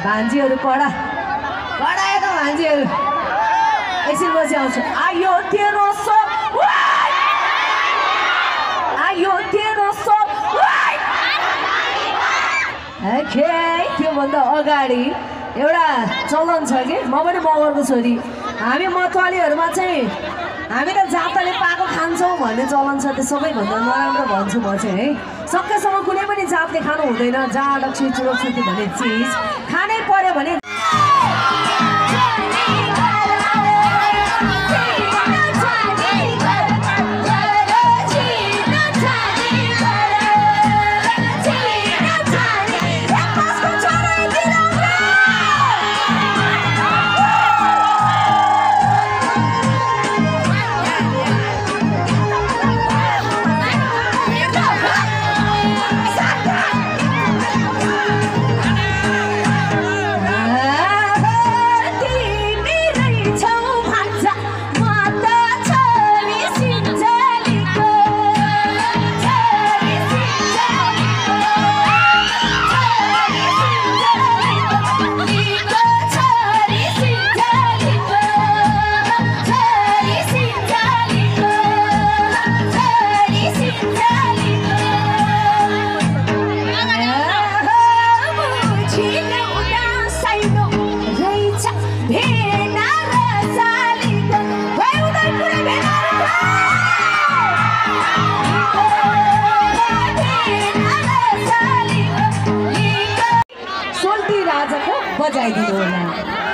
भान्जीहरू पढा पढाएको भान्जीहरू एकछिन पछि आउँछु आयो तेरो सो आयो तेरो सो त्योभन्दा अगाडि एउटा चलन छ कि म पनि मगरको छोरी हामी मतवालीहरूमा चाहिँ हामी त जातले पाएको खान्छौँ भन्ने चलन छ त्यो सबैभन्दा नराम्रो भन्छु म चाहिँ है सकेसम्म कुनै पनि जातले खानु हुँदैन जाँड चुरोछुती भन्ने चिज खानै पर्यो भने बजाइदिनु होला